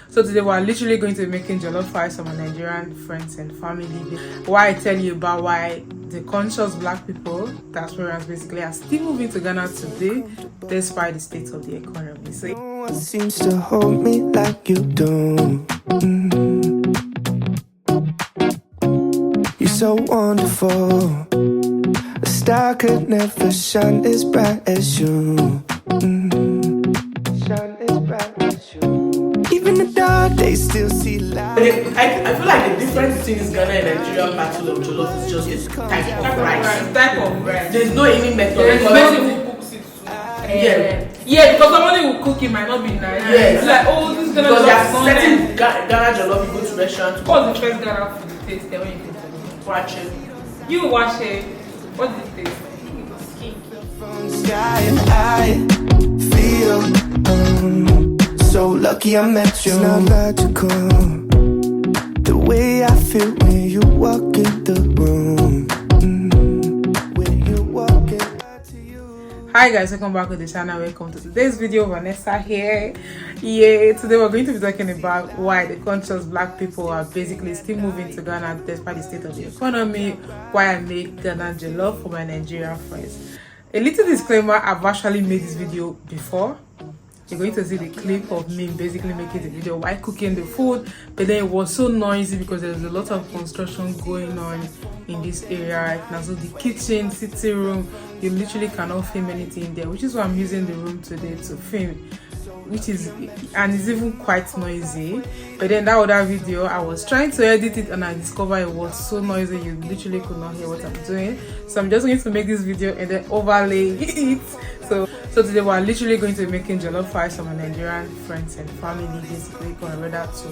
So today we're literally going to be making jollof rice for my Nigerian friends and family. Why I tell you about why the conscious black people, Diasporas basically, are still moving to Ghana today despite the state of the economy. So no one seems to hold me like you do. You're so wonderful. A star could never shine as bright as you. Shine as bright as you. Even the dark, they still see light. I feel like the difference between this Ghana and Nigerian battle of jollof is just this type of rice. Type of rice. There's no any method. There's person who cooks it too. Yeah, because somebody who cook it might not be nice. Yes. It's like, oh, this is Ghana because jollof. there are certain Ghana jollof, you go to restaurants. What's the first Ghana food you taste there when you go to Watch it. You watch it. What did it taste? From the sky and I feel so lucky I met you. It's not logical the way I feel when you walk in the room. When you walk in. Hi guys, welcome back to the channel. Welcome to today's video. Vanessa here. Yeah, today we're going to be talking about why the conscious black people are basically still moving to Ghana despite the state of the economy. Why I make Ghana jollof for my Nigerian friends. A little disclaimer, I've actually made this video before. You're going to see the clip of me basically making the video while cooking the food, but then it was so noisy because there's a lot of construction going on in this area right now. So the kitchen, sitting room, you literally cannot film anything in there, which is why I'm using the room today to film, which is, and it's even quite noisy. But then that other video, I was trying to edit it and I discovered it was so noisy you literally could not hear what I'm doing. So I'm just going to make this video and then overlay it. So today we're literally going to be making jollof rice for my Nigerian friends and family, basically convert that too.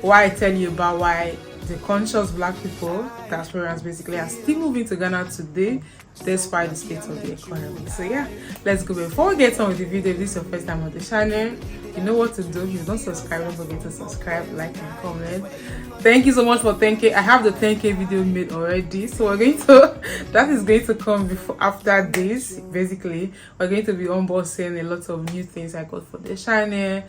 Why I tell you about why the conscious black people, Diasporas basically, are still moving to Ghana today despite the state of the economy. So yeah, let's go. Before we get on with the video, if this is your first time on the channel, you know what to do. If you don't subscribe, don't forget to subscribe, like and comment. Thank you so much for 10k. I have the 10k video made already, so we're going to that is going to come before after this. Basically, we're going to be unboxing a lot of new things I got for the channel.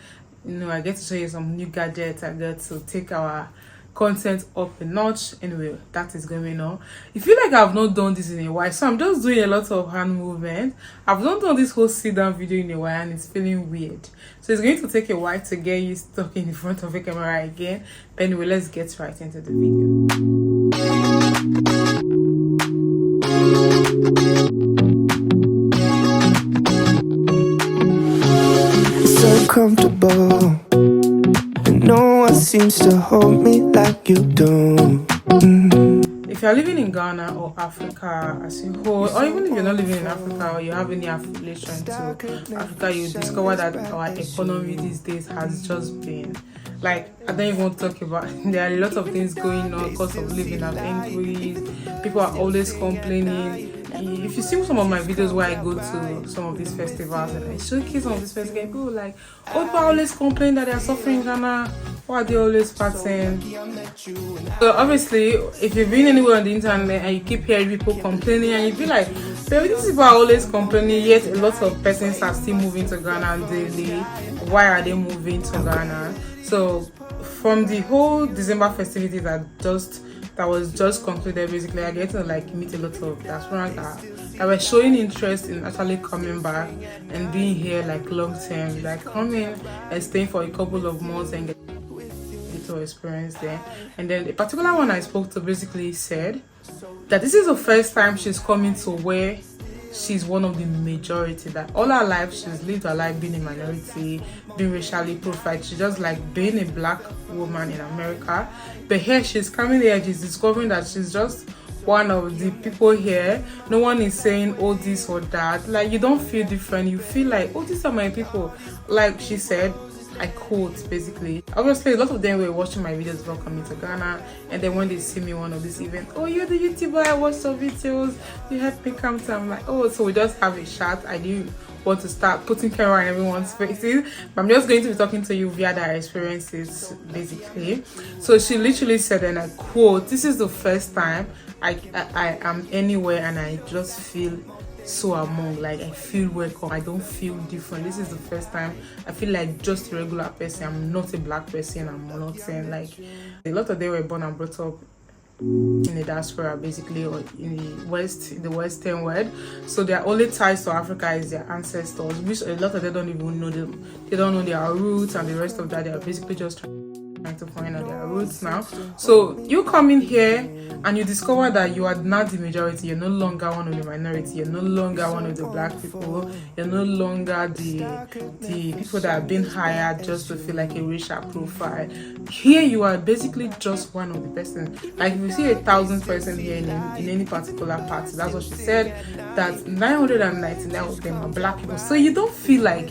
You know, I get to show you some new gadgets I got to take our content up a notch. Anyway, that is going on. I feel like I've not done this in a while, so I'm just doing a lot of hand movement. I've not done this whole sit down video in a while and it's feeling weird, so it's going to take a while to get used to talking in front of a camera again. But anyway, let's get right into the video. So comfortable. No one seems to hold me like you do. If you're living in Ghana or Africa as a whole, or even if you're not living in Africa or you have any affiliation to Africa, you discover that our economy these days has just been like, I don't even want to talk about there are a lot of things going on. Cost of living have increased. People are always complaining. If you see some of my videos where I go to some of these festivals and I showcase some of these festivals, people like, oh, people always complain that they are suffering in Ghana. Why are they always partying? So obviously, if you've been anywhere on the internet and you keep hearing people complaining and you feel like, baby, these people are always complaining, yet a lot of persons are still moving to Ghana daily. Why are they moving to Ghana? So from the whole December festivity that was just concluded, basically I get to like meet a lot of diasporas that were showing interest in actually coming back and being here like long term, like coming and staying for a couple of months and get to experience there. And then a particular one I spoke to basically said that this is the first time she's coming to where she's one of the majority, that all her life she's lived her life being a minority, being racially profiled. She's just like being a black woman in America, but here she's coming here, she's discovering that she's just one of the people here. No one is saying oh this or that. Like, you don't feel different, you feel like, oh, these are my people. Like she said, I quote, basically, obviously a lot of them were watching my videos before coming to Ghana, and then when they see me one of these events, oh, you're the YouTuber, I watched your videos, you helped me come to, I'm like, oh, so we just have a chat. I didn't want to start putting camera in everyone's faces, but I'm just going to be talking to you via their experiences, basically. So she literally said, and I quote, this is the first time I am anywhere and I just feel so among, like I feel welcome. I don't feel different. This is the first time I feel like just a regular person. I'm not a black person. I'm not saying like a lot of them were born and brought up in the diaspora, basically, or in the western world, so their only ties to Africa is their ancestors, which a lot of them don't even know them. They don't know their roots, and the rest of that they are basically just trying to find out their roots now. So you come in here and you discover that you are not the majority. You're no longer one of the minority. You're no longer one of the black people. You're no longer the people that have been hired just to feel like a racial profile. Here you are basically just one of the person. Like if you see 1,000 person here in any particular party, that's what she said, that 999 of them are black people. So you don't feel like,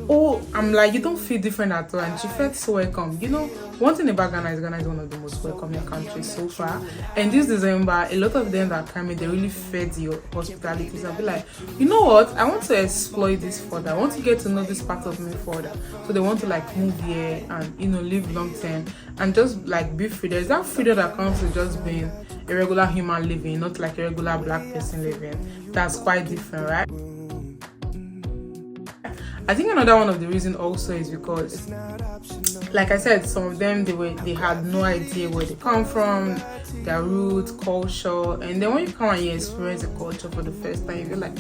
oh, I'm like, you don't feel different at all. And she felt so welcome. You know, one thing about Ghana is one of the most welcoming countries so far. And this December, a lot of them that come in, they really fed your hospitality. So I'll be like, you know what, I want to exploit this further. I want to get to know this part of me further. So they want to like move here and, you know, live long term and just like be free. There's that freedom that comes with just being a regular human living, not like a regular black person living. That's quite different, right? I think another one of the reasons also is because, like I said, some of them they had no idea where they come from, their roots, culture, and then when you come and you experience the culture for the first time, you feel like,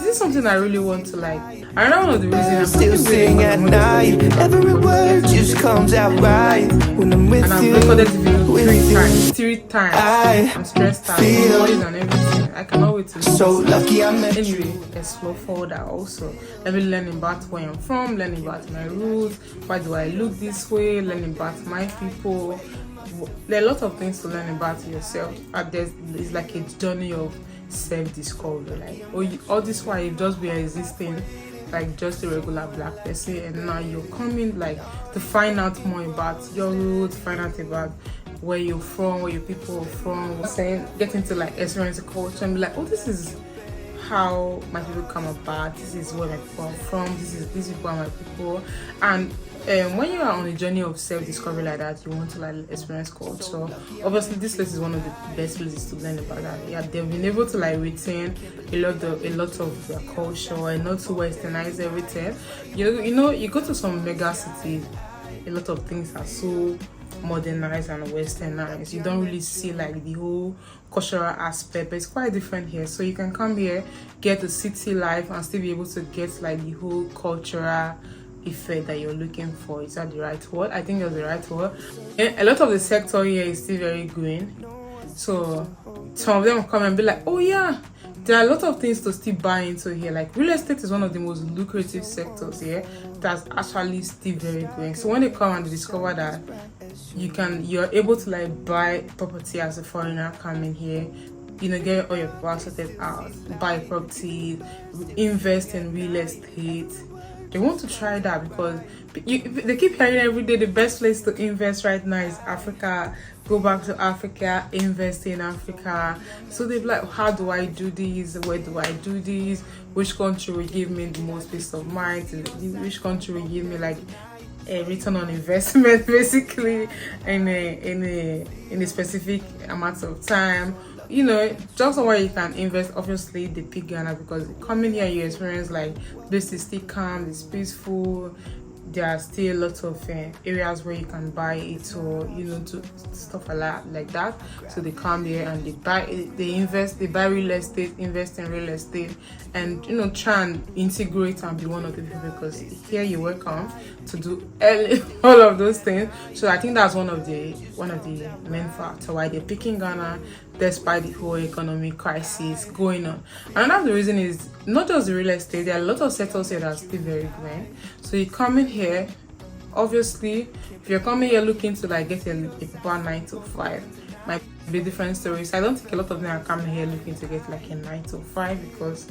this is something I really want to like. Another one of the reasons I'm still sing at night. Every word just comes out right when I'm with and I've you. recorded the video three times. I'm stressed out, noise and everything. I cannot wait to So lucky I met you. Anyway, explore further also. Let me learn about where I'm from, learn about my roots, why do I look this way, learn about my people. There are a lot of things to learn about yourself. It's like a journey of self-discovery. Like, all this while you've just been existing like just a regular black person, and now you're coming like to find out more about your roots, find out about where you're from, where your people are from, get into like experience the culture and be like, oh, this is how my people come about, this is where my people are from, these people are my people. And when you are on a journey of self-discovery like that, you want to like experience culture. Obviously this place is one of the best places to learn about that. Yeah, they've been able to like retain a lot of their culture and not to westernize everything. You know, you go to some mega cities, a lot of things are so modernized and westernized. You don't really see like the whole cultural aspect, but it's quite different here. So you can come here, get the city life, and still be able to get like the whole cultural effect that you're looking for. Is that the right word? I think that's the right word. And a lot of the sector here is still very green, so some of them come and be like, oh yeah, there are a lot of things to still buy into here. Like real estate is one of the most lucrative sectors here that's actually still very growing. So when they come and they discover that you're able to like buy property as a foreigner coming here, you know, get all your people sorted out, buy property, invest in real estate. They want to try that because they keep hearing every day the best place to invest right now is Africa. Go back to Africa, invest in Africa. So they're like, how do I do this? Where do I do this? Which country will give me the most peace of mind? Which country will give me like a return on investment, basically, in a specific amount of time? You know, just somewhere you can invest. Obviously they pick Ghana because coming here you experience like this is still calm, it's peaceful. There are still lots of areas where you can buy it, or you know, to stuff like that. So they come here and they buy real estate, invest in real estate, and you know, try and integrate and be one of the people, because here you're welcome to do all of those things. So I think that's one of the main factors why they're picking Ghana despite the whole economic crisis going on. Another reason is not just the real estate. There are a lot of sectors here that are still very green. So you come in here, obviously, if you're coming here looking to like get a proper 9 to 5, might be different stories. I don't think a lot of them are coming here looking to get like a 9 to 5 because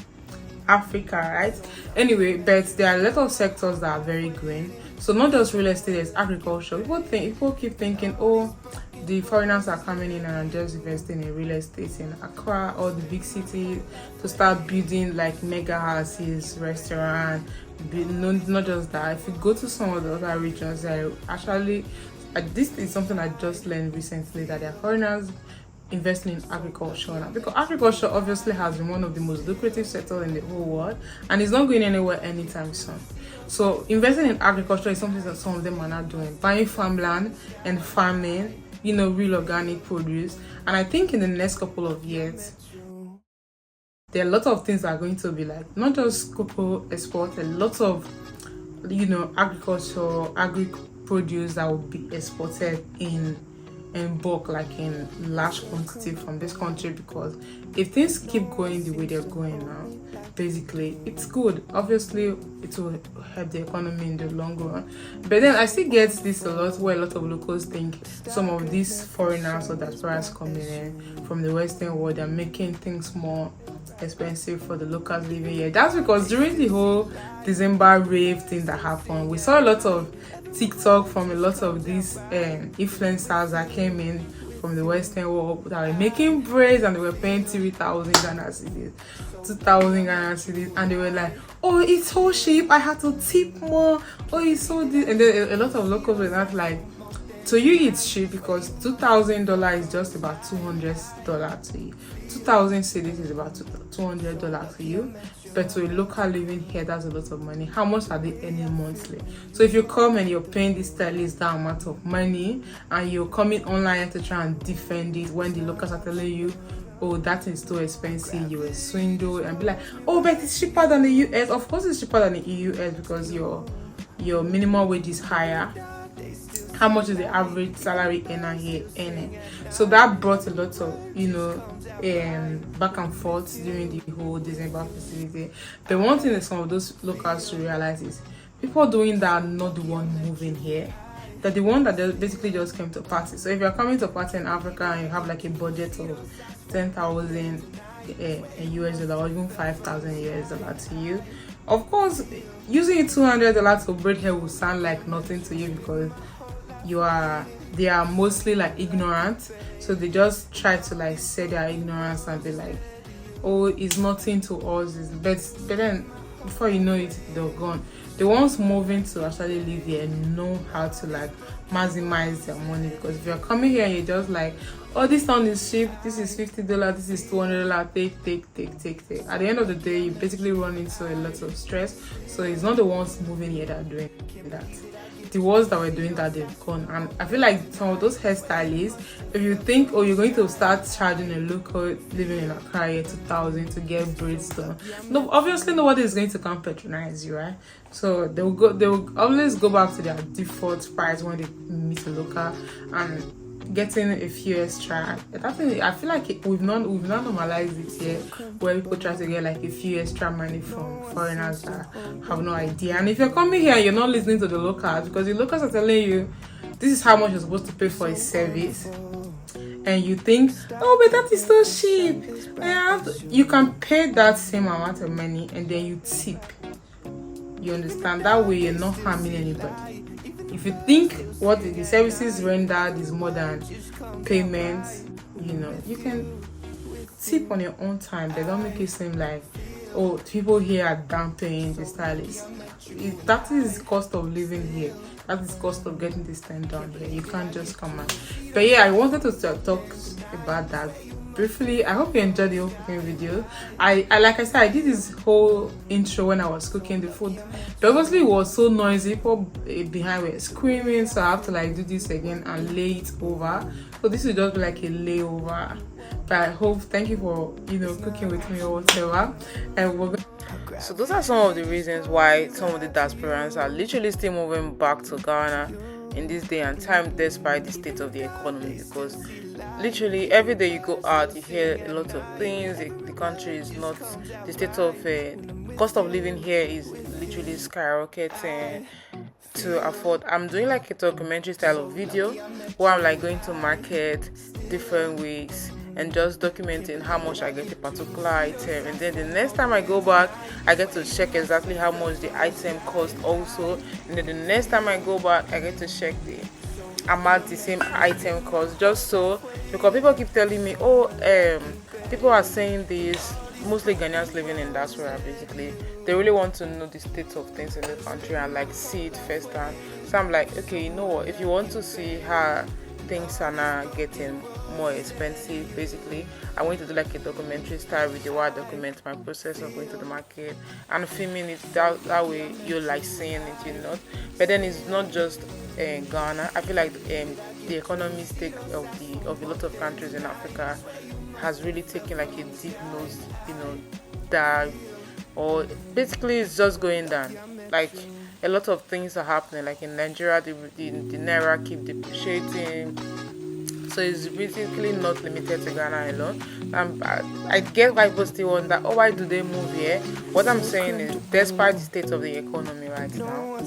Africa, right? Anyway, but there are a lot of sectors that are very green. So not just real estate, there's agriculture. People keep thinking, oh, the foreigners are coming in and just investing in real estate in Accra or the big city to start building like mega houses, restaurants. Not just that. If you go to some of the other regions, actually, this is something I just learned recently, that there are foreigners investing in agriculture now, because agriculture obviously has been one of the most lucrative sectors in the whole world, and it's not going anywhere anytime soon. So investing in agriculture is something that some of them are not doing, buying farmland and farming, you know, real organic produce. And I think in the next couple of years there are a lot of things that are going to be like, not just cocoa export, a lot of, you know, agri produce that will be exported in bulk, like in large quantity from this country. Because if things keep going the way they're going now, basically it's good. Obviously it will help the economy in the long run, but then I still get this a lot, where a lot of locals think some of these foreigners or diasporas coming in from the Western world are making things more expensive for the locals living here. That's because during the whole December rave thing that happened, we saw a lot of TikTok from a lot of these influencers that came in from the Western world that were making braids, and they were paying 3,000 Ghana cedis, 2,000 Ghana cedis, and they were like, oh, it's so cheap, I had to tip more, oh, it's so this. And then a lot of locals were not like, to you it's cheap because $2,000 is just about $200 to you. 2,000 cedis is about $200 to you, but to a local living here, that's a lot of money. How much are they earning monthly? So if you come and you're paying this stylist that amount of money, and you're coming online to try and defend it when the locals are telling you, oh, that is too expensive, you were swindled, and be like, oh, but it's cheaper than the US. Of course it's cheaper than the US because your minimum wage is higher. How much is the average salary earner here earning? So that brought a lot of, you know, back and forth during the whole December festivity. But one thing that some of those locals should realize is people doing that are not the one moving here. They're the one that they basically just came to party. So if you're coming to party in Africa and you have like a budget of 10,000 US dollar or even 5,000 US dollar to you, of course using $200 to braid hair will sound like nothing to you, because they are mostly like ignorant, so they just try to like say their ignorance and be like, oh, it's nothing to us, but then before you know it, they're gone. The ones moving to actually live here know how to like maximize their money, because if you're coming here and you're just like, oh, this town is cheap, this is $50, this is $200, take. At the end of the day, you basically run into a lot of stress. So it's not the ones moving here that are doing that. The ones that were doing that, they've gone. And I feel like some of those hairstylists, if you think, oh, you're going to start charging a local living in Accra 2,000 to get braids done, no, obviously nobody is going to come patronize you, right? So they will always go back to their default price when they meet a local, and getting a few extra. I feel like we've not normalized it here, where people try to get like a few extra money from foreigners that have no idea. And if you're coming here and you're not listening to the locals, because the locals are telling you this is how much you're supposed to pay for a service, and you think, oh, but that is so cheap, you can pay that same amount of money and then you tip. You understand? That way you're not harming anybody. If you think what the services rendered is more than payments, you know, you can tip on your own time. They don't make it seem like, oh, people here are downpaying the stylist. That is cost of living here. That is cost of getting this thing done here. You can't just come out. But yeah, I wanted to talk about that briefly. I hope you enjoyed the whole cooking video. I like I said, I did this whole intro when I was cooking the food, but obviously it was so noisy, people behind were screaming, so I have to like do this again and lay it over. So this will just be like a layover. But I hope, thank you for, you know, cooking with me or whatever. And so those are some of the reasons why some of the diasporans are literally still moving back to Ghana in this day and time, despite the state of the economy. Because literally every day you go out, you hear a lot of things. The country is not, the state of cost of living here is literally skyrocketing to afford. I'm doing like a documentary style of video where I'm like going to market different weeks and just documenting how much I get a particular item, and then the next time I go back I get to check exactly how much the item cost also, and then the next time I go back I get to check the amount the same item cost, just so, because people keep telling me, oh, people are saying this, mostly Ghanaians living in diaspora, basically they really want to know the state of things in the country and like see it firsthand. So I'm like, okay, you know what, if you want to see how things are now getting more expensive. Basically, I want to do like a documentary style video where I document my process of going to the market and filming it. That way you're like seeing it, you know. But then it's not just Ghana. I feel like the economic state of a lot of countries in Africa has really taken like a deep nose, you know, dive, or basically it's just going down. Like a lot of things are happening. Like in Nigeria, the naira keep depreciating. So it's basically not limited to Ghana alone. I get why people still wonder, oh, why do they move here? What I'm saying is, despite the state of the economy right now,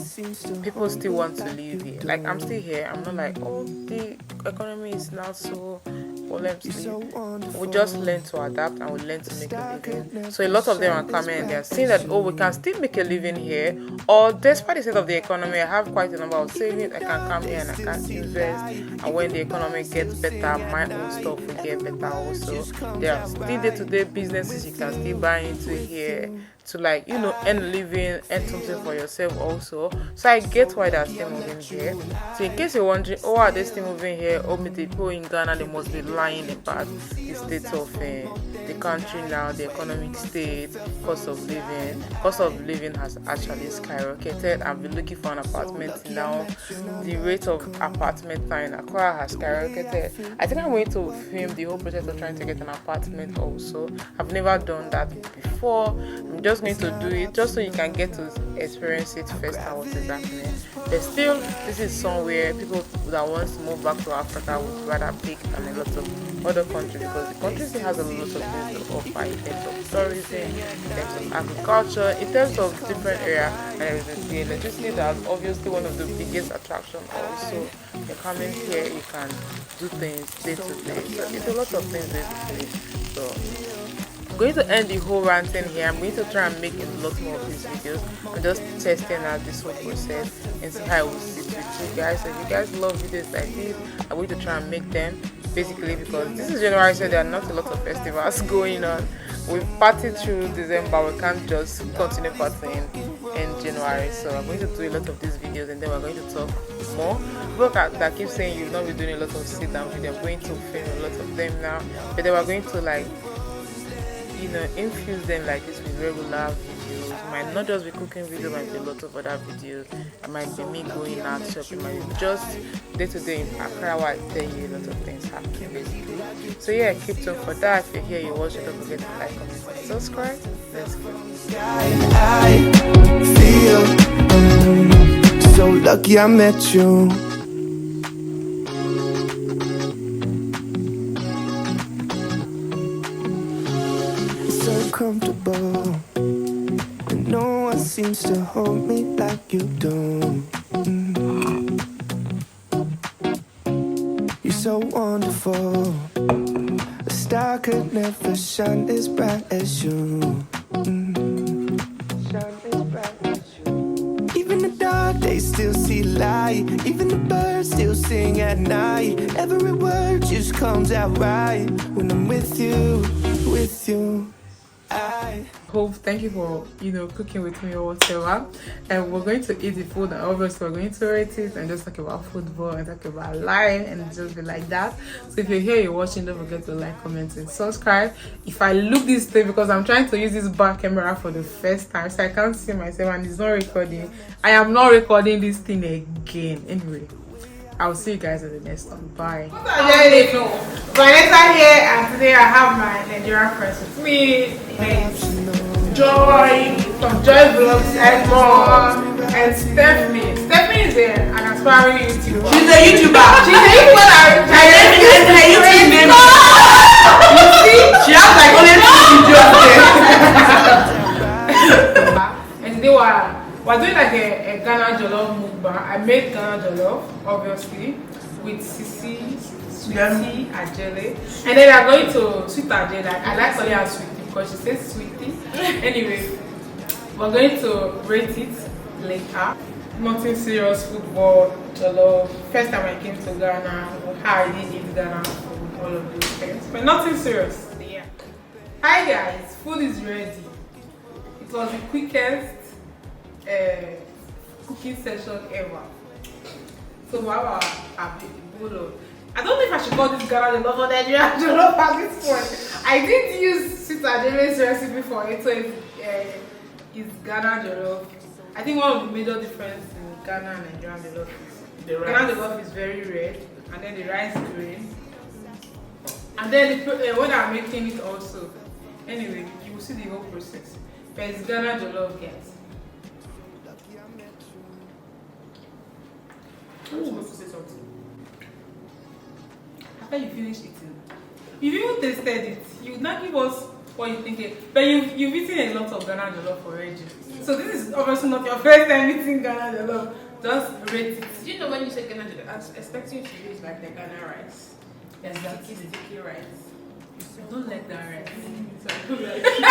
people still want to live here. Like, I'm still here. I'm not like, oh, the economy is not so, well, let's leave. We just learn to adapt and we learn to make a living. So a lot of them are coming and they're seeing that, oh, we can still make a living here. Or despite the state of the economy, I have quite a number of savings. I can come here and I can invest. And when the economy gets better, my own stuff will get better also. There are still day-to-day businesses you can still buy into here to, like, you know, earn a living, earn something for yourself also. So I get why they're still moving here. So in case you're wondering, oh, are they still moving here? Oh, the people in Ghana, they must be lying about the state of the country now, the economic state, cost of living. Cost of living has actually skyrocketed. I've been looking for an apartment now. The rate of apartment now in Accra has skyrocketed. I think I'm going to film the whole process of trying to get an apartment also. I've never done that before. I'm just going to do it just so you can get to experience it first and what is happening. But still, this is somewhere people that want to move back to Africa would rather pick than a lot of other countries, because the country still has a lot of things to offer in terms of tourism, in terms of agriculture, in terms of different areas. And there is the electricity that's obviously one of the biggest attractions also. You're coming here, you can do things day to day. So it's a lot of things basically. So I'm going to end the whole ranting here. I'm going to try and make a lot more of these videos. I'm just testing out this whole process and see how it will sit with you guys. So if you guys love videos like this, I'm going to try and make them, basically because this is January, so there are not a lot of festivals going on. We've partied through December, we can't just continue partying in January. So I'm going to do a lot of these videos and then we're going to talk more. People that keep saying you'll not be doing a lot of sit down videos, I'm going to film a lot of them now, but then we're going to, like, you know, infuse them like this with regular videos. It might not just be cooking video, it might be a lot of other videos. It might be me going out shopping, it might be just day to day in Accra where I tell you a lot of things happening basically. So yeah, keep tuned for that. If you're here, you watch it, don't forget to like, comment, and subscribe. Let's go. I feel so lucky I met you. Comfortable, and no one seems to hold me like you do. You're so wonderful. A star could never shine as bright as you. Even the dark days still see light. Even the birds still sing at night. Every word just comes out right when I'm with you, with you. Thank you for, you know, cooking with me or whatever. And we're going to eat the food, and obviously we're going to rate it and just talk about football and talk about life and just be like that. So if you're here, you're watching, don't forget to like, comment, and subscribe. If I look this way, because I'm trying to use this back camera for the first time, so I can't see myself and it's not recording. I am not recording this thing again. Anyway, I'll see you guys in the next one. Bye. Vanessa here, and today I have my Nigerian friends with me. Joy from Joy Vlogs, Edmond, and Stephanie. Stephanie is an aspiring YouTuber. She's a YouTuber. She's a YouTuber. Her YouTube name. You see? She has like only 2 videos. And today we're doing like a Ghana Jollof mukbang. I made Ghana Jollof, obviously, with Sissy, Sweetie, Ajele. And then I'm going to Sweet Ajele. I like calling her Sweetie because she says Sweetie. Anyway, we're going to rate it later. Nothing serious, football, Jollof. First time I came to Ghana, how I did eat Ghana food, all of those things. But nothing serious. Yeah. Hi guys, food is ready. It was the quickest cooking session ever. So wow, I should call this Ghana jollof or Nigerian jollof at this point. I did use Sweet Ademe's recipe for it, so it's Ghana jollof. I think one of the major differences in Ghana and Nigerian jollof is the Ghana jollof is very red, and then the rice grain, and then when I'm making it also. Anyway, you will see the whole process. But it's Ghana jollof, guys. I'm supposed to say something. After you finish eating, you've even tasted it. You not give us what you think. But you've eaten a lot of Ghana jollof already. So this is obviously not your first time eating Ghana jollof. Just rate it. Did you know when you say Ghana jollof, I was expecting you to use like the Ghana rice. Exactly. The sticky rice. I don't like that rice. So I don't like it. I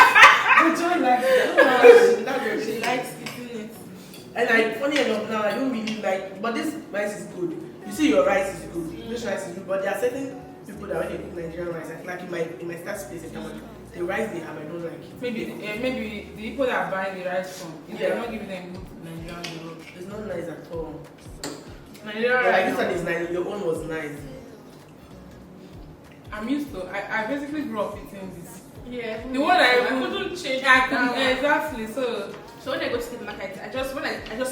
don't like it. That's what She likes eating it. And like, funny enough now, I don't really like, but this rice is good. You see, your rice is good. This rice is good, but there are certain people that when they cook Nigerian rice, I feel like in my start space, the rice they have, I don't like it. Maybe the people that are buying the rice from, if they're not giving them good Nigerian jollof. It's not nice at all. Nigerian Like rice. this one is nice. Your own was nice. I'm used to. I basically grew up eating this. Yeah. The one I couldn't change. Exactly. So when I go to the market, I just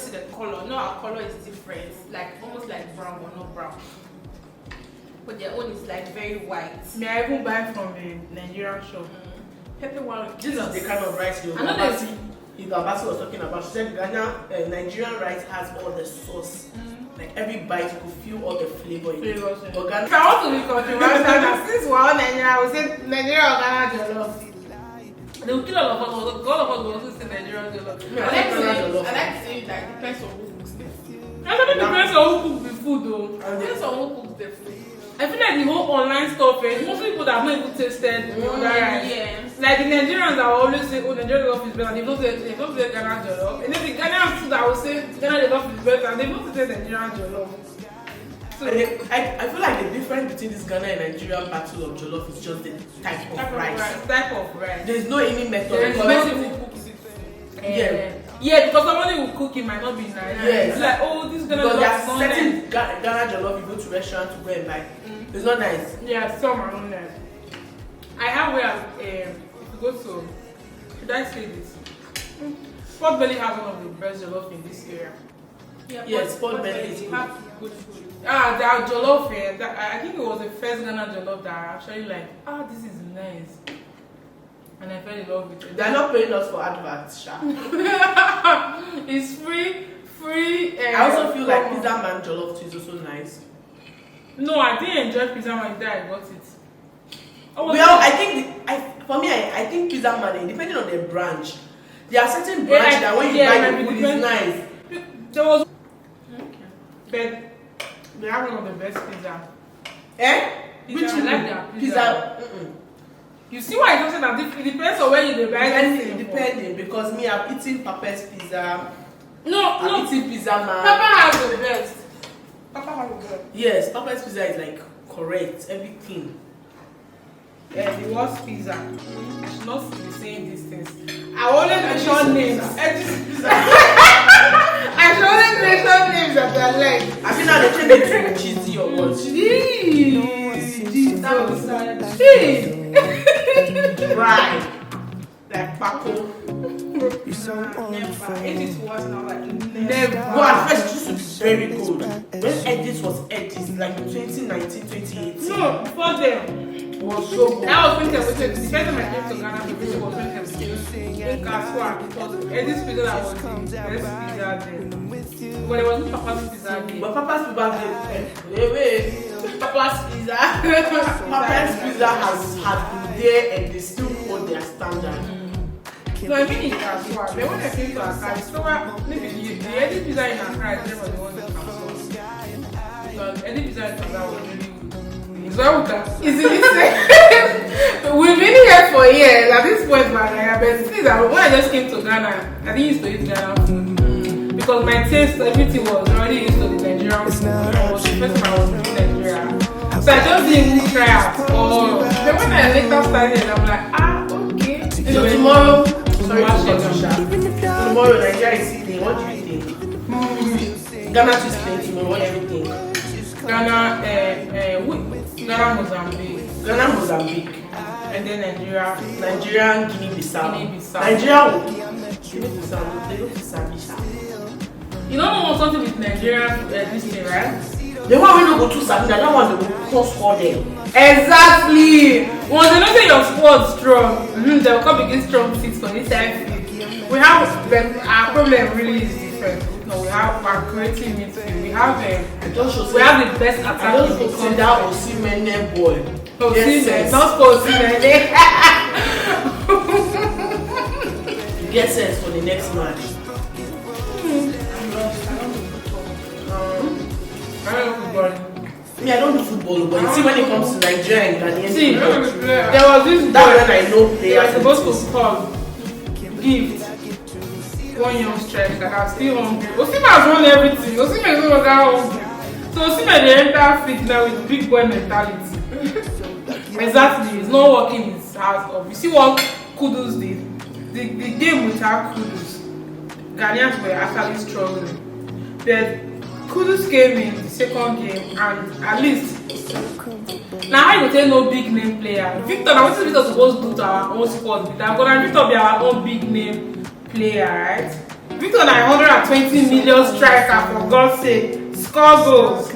see the color. No, our color is different. Like almost like brown, but not brown. But their own is like very white. may I even buy from a Nigerian shop? Pepper one. This is the kind of rice you Abasi was talking about. She said Ghana, Nigerian rice has all the sauce. Like every bite you could feel all the flavor in it. But Ghana, If I want to be controversial, since we're all Nigerian, I would say Nigeria or Ghana jollof. They will kill all of us. All of us will also say Nigerian jollof. I like to say that depends on who cooks the food. It depends on who cooks the food though. Depends on who cooks the food. I feel like the whole online stuff, mostly people that have not even tasted the other rice. Yeah. Like the Nigerians that will always say, oh, Nigerian jollof is better. They don't say Ghana jollof. And then the Ghanaians too that will say Ghana jollof is better. They don't say Nigerian jollof. So I feel like the difference between this Ghana and Nigerian battle of jollof is just the type of rice. Type of rice. There's no any method. There is because- person who cooks it. Yeah. Yeah, because somebody will cook it might not be nice. Yes. It's like, oh, this Ghana Because there jollof is are not certain nice. Ghana jollof you go to restaurant to go and buy. It's not nice. Yeah, some are not nice. I have where if you go to, should I say this? Fort Belly has one of the best jollof in this area. Yeah, yes, Fort Belly is They good. have good food. Their jollof here, I think it was the first Ghana jollof that I actually like, this is nice. And I fell in love with it. They're not paying us for adverts, Sha. It's free. I also feel like Pizza Man jollof too is also nice. No, I didn't enjoy pizza man until I got it. I think I think Pizza Man, depending on their branch, there are certain branches that when you buy the food is nice. There was, but they have one of the best pizza. Which I like their pizza. pizza? You see why I don't say that it depends on where you buy it. Depending, because me, I've eaten Papa's pizza. No. Eating Pizza Man. Papa has the best. Papa has the best. Yes, Papa's pizza is like correct, everything. Yeah, the worst pizza. I should not be saying these things. I only mention names. I should only mention names that I like. I think now they change it to cheesy or what? Right. Like Paco. You're so wonderful. Edit was not like Never. But at first it used to be very good. When Edis was Edis, like 2019, 2018. no, before them. Was so good. That was 2017. The first time I came to Ghana to visit was 2017. In Diaspora, because Edis pizza that was the best pizza then. But there was no Papa's pizza then. But Papa's pizza, wait. Papa's pizza. Papa's pizza has been there and they still hold their standard. No, I mean in Diaspora. But when I came to Accra, I discovered maybe the Edis pizza in Accra is never the one that comes. Because Edis pizza in Accra was really good. So we can easily say we've been here for years at this point, man. But since when I just came to Ghana, I didn't used to eat Ghana food because my taste, everything was already used to the Nigerian food. I was the first time I was in Nigeria, so I just didn't try out. But when I later started, I'm like, okay. So tomorrow, tomorrow Nigeria is eating. What do you think? Ghana is playing tomorrow. What do you think? Ghana, Ghana, Mozambique. Ghana, Mozambique. And then Nigeria. Nigerian, Guinea-Bissau. Guinea-Bissau. Nigeria, Guinea-Bissau, they don't Sabisha. You don't know something with Nigerian this thing, right? The one we don't go to Sabina, that one they will cross for them. Exactly. Once they know say your squad strong, they will come against strong seats for this time. We have our problem really is different. No, we have our creative midfield. We have the best attack. I just consider that Osimhen boy. Osimhen, not for Osimhen. Get sense for the next match. I don't know football. Me, I don't do football, but you see when it comes to Nigeria and Ghanaian See, football, there was this that's boy. when I know They are players. supposed to call gift one young striker that are still hungry. Osimhen has won everything. Osimhen is not that hungry. So Osimhen dey enter fit now with big boy mentality. Exactly, it's not working his house off. You see what Kudus did? The game without Kudus, Ghanaians were actually struggling. But Kudus came in the second game and at least now how you tell no big name player. Victor, now what is Victor supposed to do to our own squad? Because Victor be our own big name player, right? Victor na 120 million striker, for God's sake. Score goals.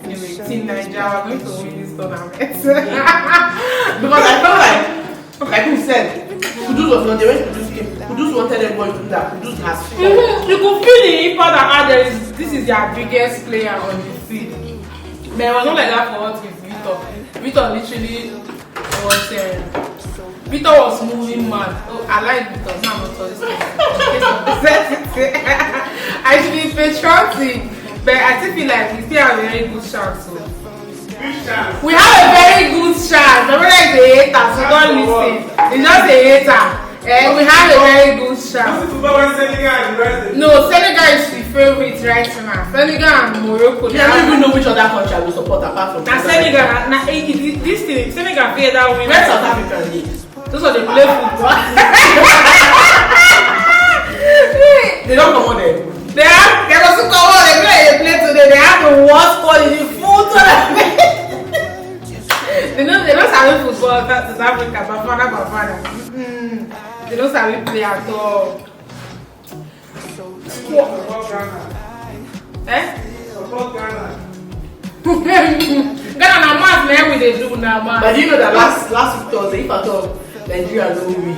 Anyway, Team Nigeria are going to win this tournament. Because I felt like you said, Kudus was not there when Kudus came. Kudus wanted everyone to do that. Kudus has fought. You could feel the impact that this is their biggest player on the field. But it was not like that for us with Victor. Victor literally was moving mad. Oh, I like Victor. Now I'm not this I should be patriotic, but I still feel like we still have a very good chance. So. We have a very good chance. Remember, like the hater, so don't listen. It's just a hater. We have a very good chance. No, Senegal is the favorite right now. Senegal and Morocco. I don't even know which other country I will support apart from Senegal. This thing, Senegal play that win. Where's South African league? Those are they play football. They don't come on there. They also come on. They play today. They have the worst squad in the full tournament. They don't sabi football South Africa, Bafana. They don't sabi play at all. Support Ghana. Ghana na match na we dey do na match. But you know that last week Thursday, if at all Nigeria no win,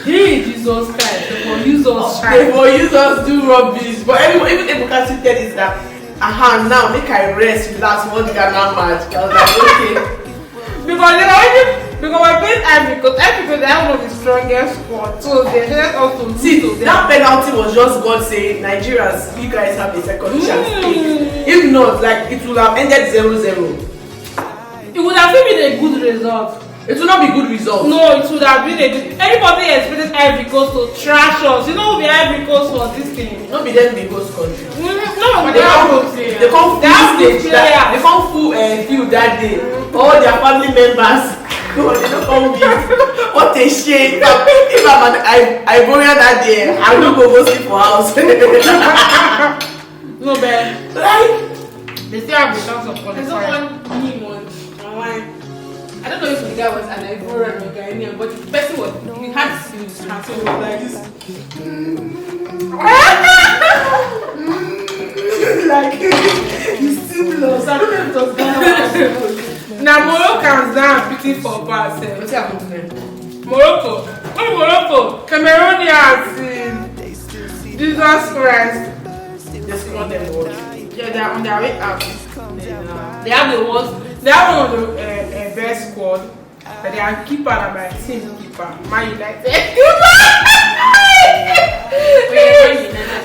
Hey, Jesus Christ, they will use us. They will use us do rubbish. But anyway, even Ebuka said is that now make I rest last one Ghana match. I was like, okay. Because we're playing Ivory Coast. Ivory Coast, they have one of the strongest squad. So they let us to see that penalty was just God saying, Nigerians, you guys have a second chance. If not, like it would have ended 0-0. It would have been a good result. It would not be good result. No, it would have been a good. Everybody expected Ivory Coast to trash us. You know who the Ivory Coast for this thing? Not be them the host country. No, they come full field that day. All their family members. God, they don't come give. What a shame. If I'm an Ivorian that day, I will not go sleep for house. No, but like they still have the chance of qualifying. Someone knew one online. I don't know if the guy was an Ivorian or Ghanaian, but the person was, he had skills, so he was like this. like, you still lost. I don't know if it was Ghana. Now Moroccans now beating for pass. What's happened to them? Morocco. Oh, Morocco. Cameroonians. Jesus Christ. They scored them all. Yeah, they are on their way out. They have the worst. They have one of the best squad. But they are keeper and my team keeper. Man United.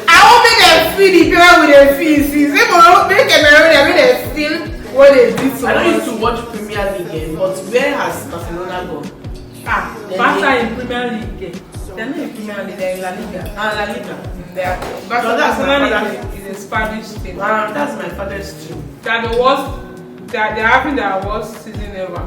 I won't make them feel the girl with their feet. See, they will make Cameroon and make them feel what they did to I don't us. used to watch Premier League, but where has Barcelona gone? Barca in Premier League. They're not in Premier League, they're in La Liga. La Liga. Barcelona is a Spanish team. That's my father's team. They're the worst. They're having their worst season ever.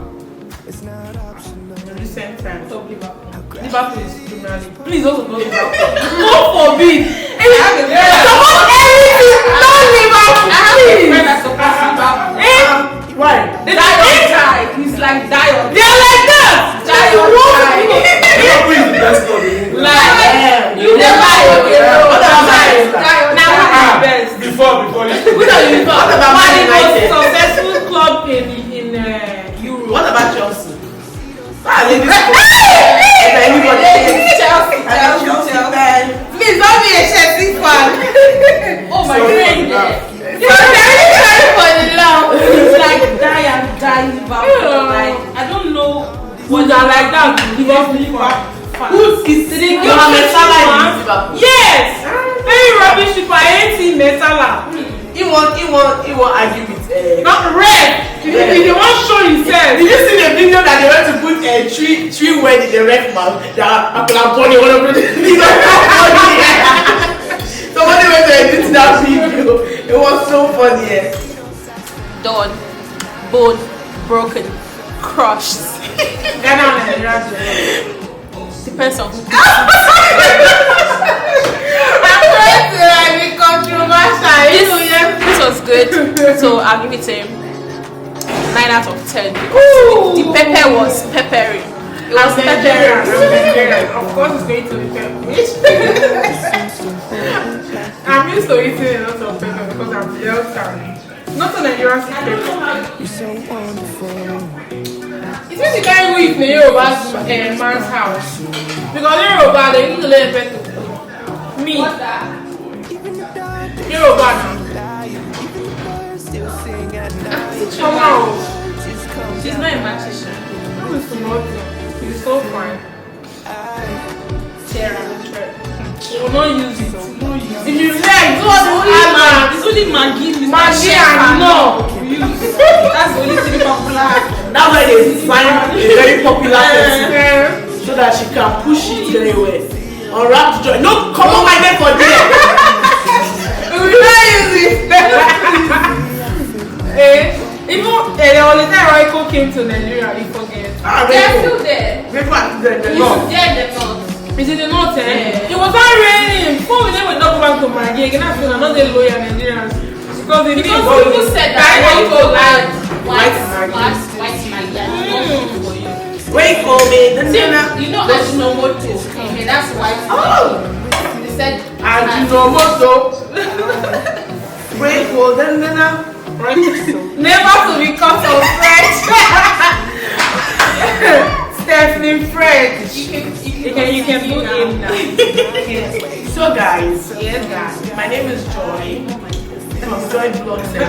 In recent times. Liverpool is Premier League. Please also go Liverpool. God forbid. Support anything. Not Liverpool. Please. Why? They like die or They're like that. die or die. Liverpool is the best club in England. Like you They're never like, okay, what about Manchester? die or Now die. who is the best? Before Which are you What about Man Man United? most successful club in Europe. What about Chelsea? Ah, ladies. Anybody? Chelsea, Chelsea, man. Please don't be a Chelsea fan. Oh my Sorry God. for You're very sorry for the love. It's like die and die Liverpool. Like I don't know What are like that? Liverpool fan. Who's is They give Mohamed you Salah one. in Liverpool? Yes. Very rubbish people. I hate him, Salah. He won't argue with. Not red. He won't show himself. Did you see the video that they went to put three words in the ref mouth? That Aplaponi, one of them. Somebody went to edit that video. It was so funny. Done, bone, broken, crushed. Ghana and Nigeria. Depends on who. I'm trying to be controversial. This was good. So I'll give it a 9 out of 10. The pepper was peppery. It was Nigerian. peppery. Of course, it's going to be pepper. I'm used to eating a lot of pepper because I'm Delta. Not a Nigerian pepper. You're so wonderful. It's when the guy who eat in Yoruba's man's house. Because Yoruba, they need to learn pepper. Me. Yoruba now. Come on. She's not a magician. Who is promoting? He's so fine. She will not use it. If you like, go to It's only Maggi. Maggi and no. That's the only thing popular. That's why they find a very popular person Yeah. so that she can push it very well. Unwrap the joy. No, come on, my name for there. We will not use it. Even there was a time Royco came to Nigeria, you forget. Ah, They're still there. the It's there, the north. Is it the north? Yeah. It was not raining. Before we then we talk back to Maggi again, I feel I'm not the loyal Nigerians. Because they Because didn't people said that white Maggi. Maggi. Wait for me. You know Ajinomoto. Okay, that's white. Oh! They said Ajinomoto. Wait for them. never to be cut on French. Stephanie French. You can do it now. So guys, Yes, guys. my name is Joy. From Joy Vlogs and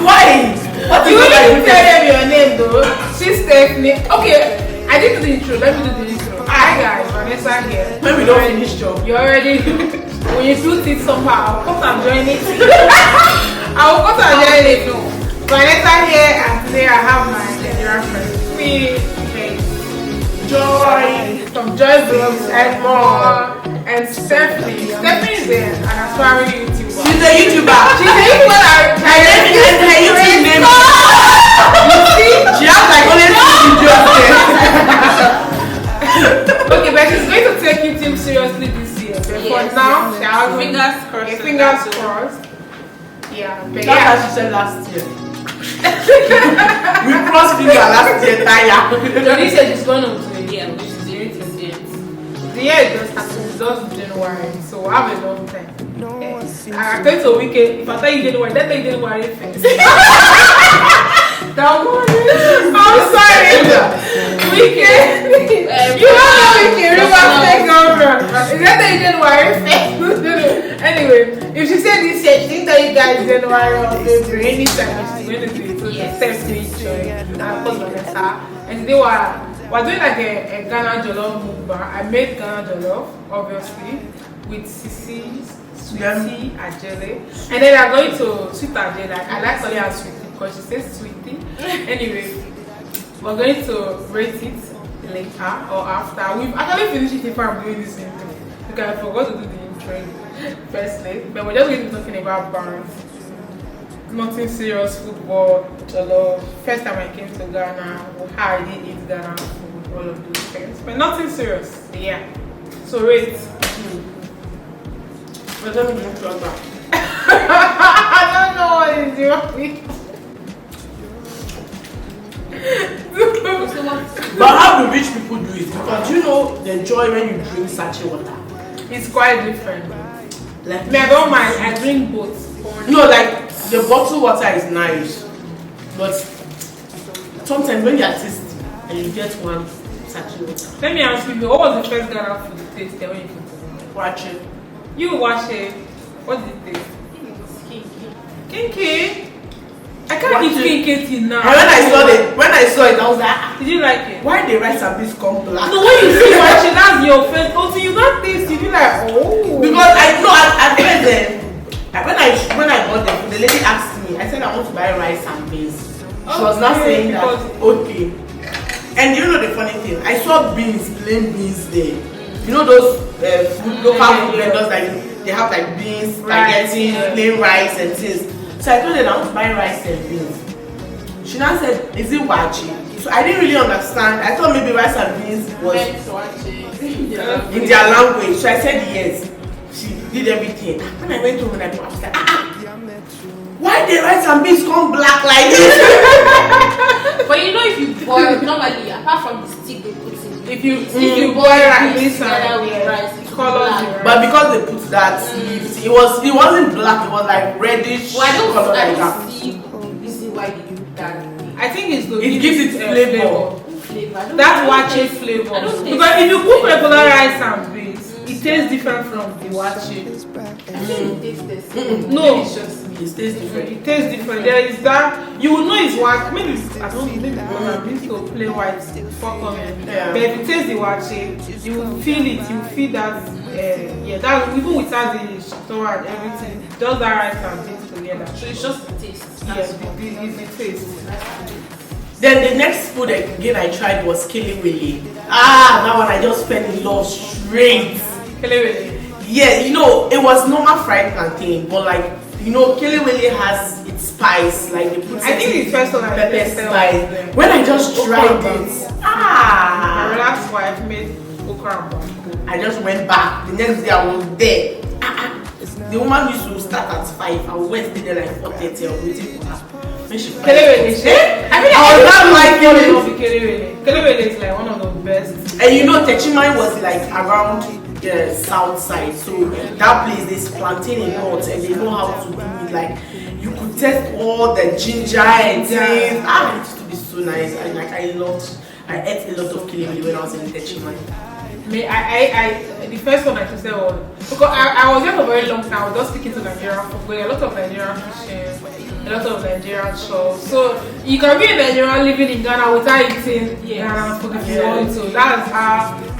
Why? What You is didn't tell it? them your name though. She's Stephanie. Okay, I did the intro. Let me do the intro. Hi guys, Vanessa here. When we don't finish job. You already when you do it somehow, of course I'm joining it. I will cut and join it. Vanessa here, and today I have my Nigerian friend. Me, Joy. from Joy Vlogs and more. And Stephanie. Stephanie is an aspiring YouTuber. She's a YouTuber. She's a YouTuber that Her YouTube name. You see? She has like only 2 videos there. Okay, but she's going to take YouTube seriously this year. But for Yes. now, she has Fingers crossed. Fingers crossed. Yeah, but That's yeah. what she said last year. We crossed finger last year, Taya. Johnny said she's going on to a year. Which is the The year just happened. It's just January, so I have a long time. Okay. I tell you a weekend. If I tell you January, then tell January first. That morning. I'm sorry. Weekend. You don't know weekend. River take over. Is that the January first? Anyway, if she said this year, she didn't tell you guys January or February. Anytime she's going to do it. So Yes. Steps to each and of course Vanessa. And today we're doing like a Ghana Jollof mukbang. I made Ghana Jollof, obviously, with Sisi, Sweetie, Ajele. And then I'm going to Sweet Ajele. Like, I like calling her Sweetie because she says Sweetie. Anyway, we're going to rate it later or after. We've actually finished it before I'm doing this intro because I forgot to do the intro firstly. But we're just going to be talking about bands. Nothing serious, football, jollof. First time I came to Ghana, how I did eat Ghana food, all of those things. But nothing serious, yeah. So rate. But let me do it back. I don't know what is your the joy when you drink sachet water. It's quite different. Like Me, I don't mind. I drink both. no, like the bottled water is nice, but sometimes when you are tasty and you get one sachet water, Let me ask you, what was the first Ghana food you tasted when you came to Ghana? watch it. You watch it. What did it taste? Kinky. I can't eat kinky till now. And when I saw it, I was like, ah, Did you like it? why the rice and beans come black? No, when you see watch it, that's your face. Until you don't taste it, you be like, oh. Because I know at first when I bought them, the lady asked me, I said I want to buy rice and beans. She was not saying that, okay. And you know the funny thing, I saw beans, plain beans there. You know those local food vendors that they have like beans, spaghetti, plain rice and things. So I told her I want to buy rice and beans. She now said, is it wachi? So I didn't really understand. I thought maybe rice and beans was in their language. So I said yes. She did everything. When I went home and I was like, why the rice and beans come black like this? But you know, if you boil normally, apart from the stick they put in, If you boil like this together with rice, it's colors. black. But because they put that, it wasn't black. It was like reddish Well, color I like that. don't see reason why they do that. I think it's It gives it flavor. Flavor. That wache flavor. I don't taste Because if you it. cook regular rice and beans, it tastes different from the wache. I think it tastes the same. No. Maybe it's just me. It tastes different. It tastes different. There is that you will know it's white. Maybe I don't know. Maybe because I'm used to play white before coming. Yeah. But if you taste the wache, you will feel it. You will feel that. That even without the shito and everything, just that rice and beans together. So it's just the taste. Yes, the taste. Then the next food again I tried was kelewele. That one I just fell in love straight. Kelewele. Yeah, you know, it was normal fried plantain, but like, you know, kelewele has its spice, like they put I think it's first one I pepper tasted spice. was, When I just tried okra. it, My last wife made okra and bamboo. I just went back. The next day I was there. The woman used to start at 5. I would stay there like 4:30. I was waiting for her. When she Kelewele. I was not liking it. Kelewele is like one of the best. And you know, Techimai was like around the south side, so that place there's plantain in north, and they know how to do it. Like you could test all the ginger and things. It used to be so nice. And like I ate a lot of kelewele when I was in Techimai. The first one I tasted was because I was there for a very long time. I was just speaking to Nigerian food, a lot of Nigerian fishing, a lot of Nigerian shops. So you can be a Nigerian living in Ghana without eating Ghana food if you want to. That's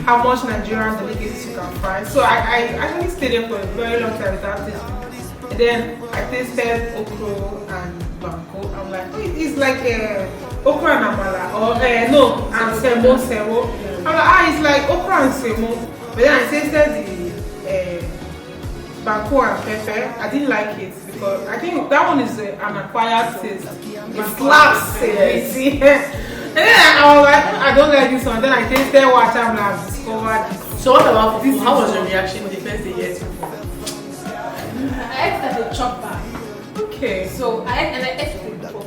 how much Nigerian delicacies you can find. So I actually stayed there for a very long time without tasting. And then I tasted okro and banko. I'm like, it's like okra and amala, or no, and semo. I'm like, it's like okra and semo. But then I tasted the banko and pepper. I didn't like it because I think that one is an acquired taste. It slaps it. And then I was like, I don't like this one. Then I tasted what I've discovered. So what about food? How was your reaction the first day you ate? I ate at the chop bar. Okay. So I ate it before.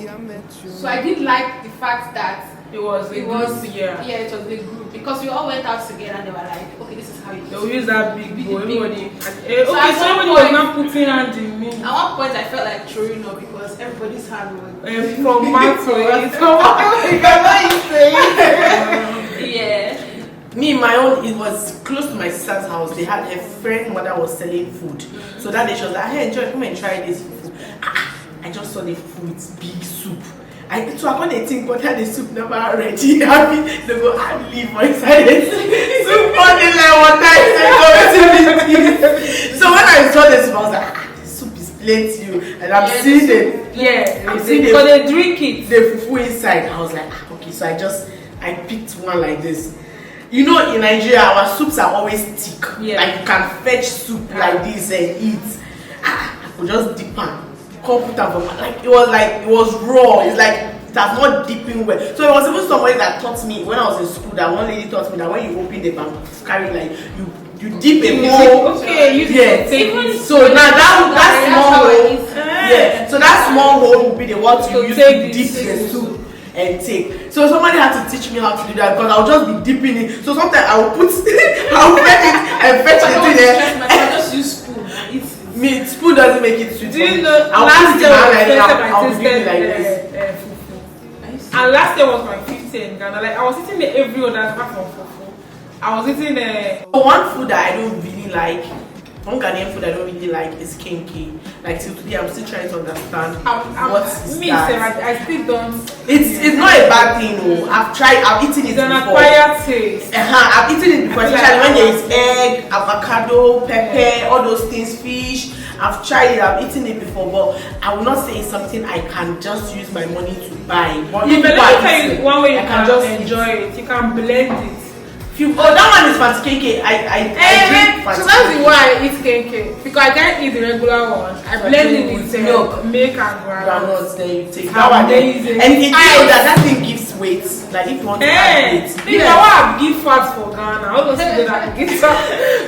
So I did like the fact that it was it was the group because we all went out together and they were like, okay, this is how you do it. They'll use that big bowl. Everybody. So somebody was not putting hand in me. At one point I felt like throwing up because everybody's hand was from mouth to ears. From what you say. Yeah. Me, my own, it was close to my sister's house. They had a friend mother was selling food. So that day she was like, hey, Enjoy, come and try this food. I just saw the food, it's big soup. I upon a thing, but the soup never ready. They go add leaf inside it. Soup on the like water. So when I saw this, I was like, the soup is plenty. And I'm seeing it. I'm seeing it. But they drink it. The fufu inside. I was like, okay, so I picked one like this. You know, in Nigeria, our soups are always thick. Yeah. Like you can fetch soup like this and eat. I could just dip and come put them like it was raw. It's like it has not dipping well. So it was even somebody that taught me when I was in school. That one lady taught me that when you open the bank, carry like you dip a whole. Okay, you take. So now that small hole, so that small hole will be the one you use to dip the soup. and take. So somebody had to teach me how to do that because I'll just be dipping it. So sometimes I will put, I will fetch it and fetch it in there. I just use spoon. Me, spoon doesn't make it sweet. Do you know? I'll Last year was the first time I I'll give it like this. tasted fufu. And last year was my 5th year in Ghana. Like I was eating it every other apart from fufu. I was eating one food that I don't really like. One Ghanaian food I don't really like is kenke. Like till today, I'm still trying to understand what is me, that. Sarah, I still don't. It's not a bad thing, no. I've eaten it It's an before. acquired taste. I've eaten it before, especially when there is egg, avocado, pepper, all those things, fish. I've tried it, I've eaten it before, but I will not say it's something I can just use my money to buy. But Yeah, but let me tell you one way you can just enjoy it. You can blend it. Oh, that one is fancy kenke. I drink fancy. So that's why I eat kenke, because I can't eat the regular one. I blend it with milk, and granules. Then you take that one. And you know that thing gives weight. Like if you want to add weight. You know what? I give fat for Ghana. All those people that get fat.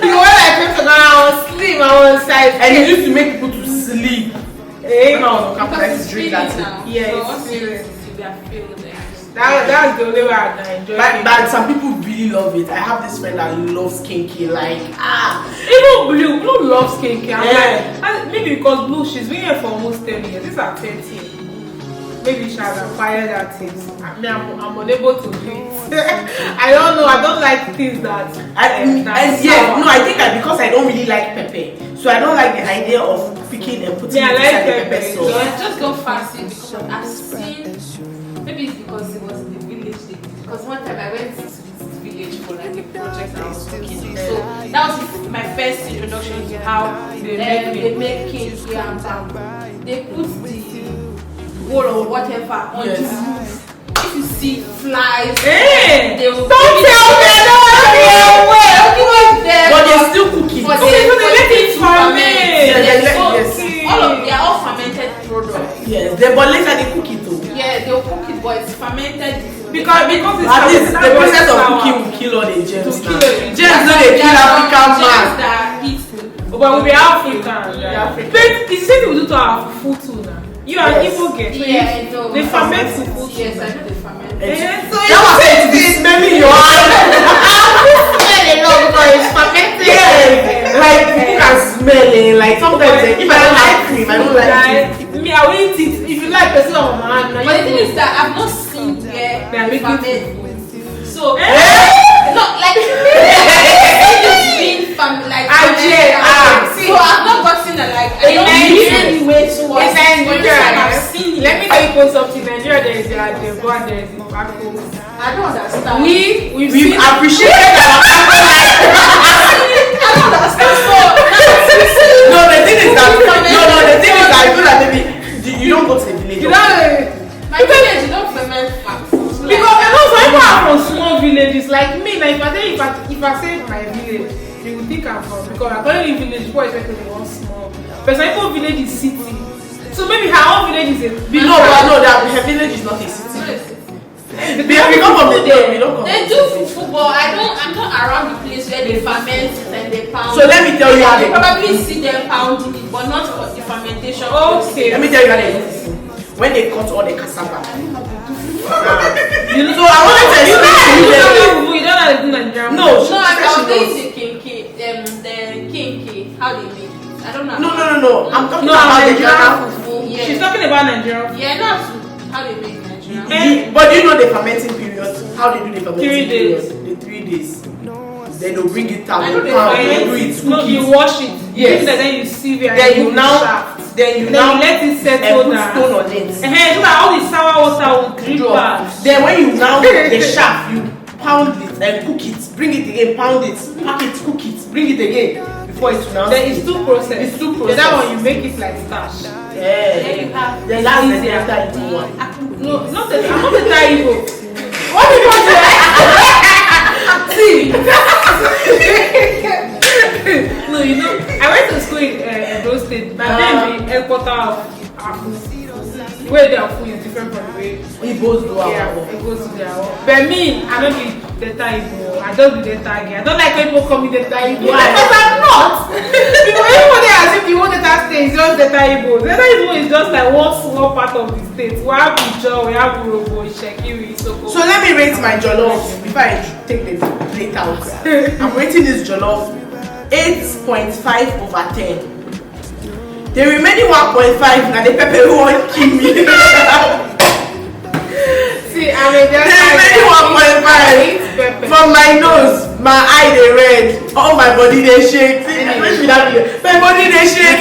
Because when I came to Ghana, I was slim. I was size. And it used to make people to sleep. When I was on campus, to drink that. Yeah, that's the only way I can enjoy it. But some people really love it. I have this friend that loves kinky, like even Blue loves kinky. I'm like, maybe because Blue, she's been here for almost 10 years. This is her 10th year. Maybe she has acquired that taste. I mean, I'm unable to do it. I don't know. I don't like things that. I think that because I don't really like pepper, so I don't like the idea of picking and putting it inside the pepper sauce. So I just don't fancy because I've seen. Maybe it's because it was in the village. Because one time I went to this village for like a project I was working on. So that was my first introduction to how they make cake here and they put the bowl or whatever on the roof. If you see flies, they will Don't tell me! But they're still cooking. But they let it ferment. They are all fermented products. Yes, but later they cook it too. Yeah, they'll cook it, but it's fermented. Because it's at least the process of cooking will kill all the germs now. Germs no dey kill African man. But we be African. But it's the same thing we do to our food too now. You are Igbo get. Yeah, so they ferment food. Yes, I know they ferment. So that was it to be smelling your hand. Because it's fermented. Yeah, like people can smell it. Like sometimes if I don't like cream, I don't like it. Me, I will eat it. If you like person on my hand. But the thing is that I've not seen where they are making food. So not like it's been like so I've not gotten a like I don't need any way to watch I've seen it. Let me tell you something. Nigeria there is the one there is the Paco. I don't understand. We've appreciated our Paco life. I don't understand. So no, the thing is that I feel like maybe you don't go to the village. My village you don't ferment fat. Because I know some people are from small villages like me. Like if I say my village, they will think I'm from because I call it village before I say they want small. But some people village is city. So maybe her own village is a that her village is not a city. We come from the day. They do fufu, but I'm not around the place where they ferment and they pound. So let me tell you how they probably see them pounding it, but not for the fermentation. Okay. Let me tell you how they do it. When they cut all the cassava. So I wanted to explain to you. You don't know how to do Nigerian. No, I'm going to the kinky, how they make it. I don't know. No. I'm talking about Nigerian fufu. Yeah. She's talking about Nigerian. Yeah, not how they make Nigerian. But do you know the fermenting period? How they do the fermenting 3 days. period? The 3 days. Then they'll bring it out. I know They do it. No, you wash it. Yes. Then you sieve it. Then you let it settle and down. put stone on it. So that all the sour water will drip out. Then when you now the shaft, you pound it and cook it. Bring it again, pound it, pack it, cook it, bring it again before it's now. Then it's 2 process. It's 2 process. That one you make it like starch. Yeah. Then you have Then that's the after you one. No, I'm not a Thai. What do you want to see? No, you know, I went to school in Edo State. But then the headquarters of our food, where their food is different from the way Igbos do our it goes to their own. But me, I don't be the Thai. I just be the tag. I don't like when people call me the tag. Because I'm not. People everybody as if you want the tag state, it's just the tag. The tag is just like one small part of the state. We have Ijo, we have Urobo, Shekiri, Soko. So let me rate my jollof before I take the plate out. I'm rating this jollof 8.5 over 10. The remaining 1.5 now the pepper who won't kill me. See, I mean, The remaining 1.5 from my nose, my eye they red, all my body they shake. See, my body they shake.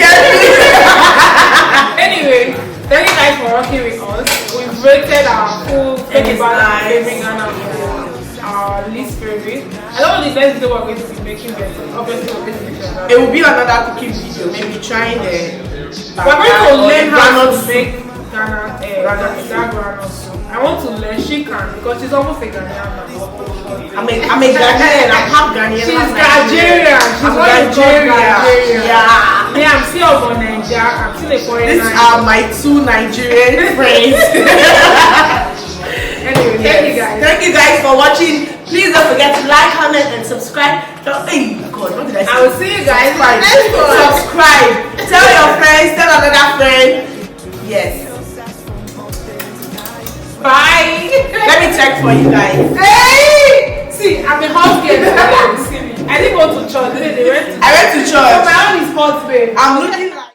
Anyway, thank you guys for rocking with us. We've rated our food, It's nice. favorite Ghana food, our least favorite. I don't know the next video we're going to be making, but obviously we're going to be sure. It will be another cooking video, maybe trying the. We're going to learn how granite to soup. make Ghana that granite soup. I want to learn. She can because she's almost a Ghanaian now. I'm a Ghanaian. I'm half Ghanaian. She's half Nigerian. She's I'm what you call Nigerian. Yeah. Yeah, I'm still of Nigeria. I'm still a foreigner. These are my two Nigerian friends. Anyway, thank you guys. Thank you guys for watching. Please don't forget to like, comment, and subscribe. Hey, God, what did I say? I will see you guys Subscribe. next one. Subscribe. Tell your friends. Tell another friend. Yes. Bye. Let me check for you guys. Hey! See, I'm a house girl. See me. I didn't go to church. They went to I went to church. my own is hot, babe. I'm looking like.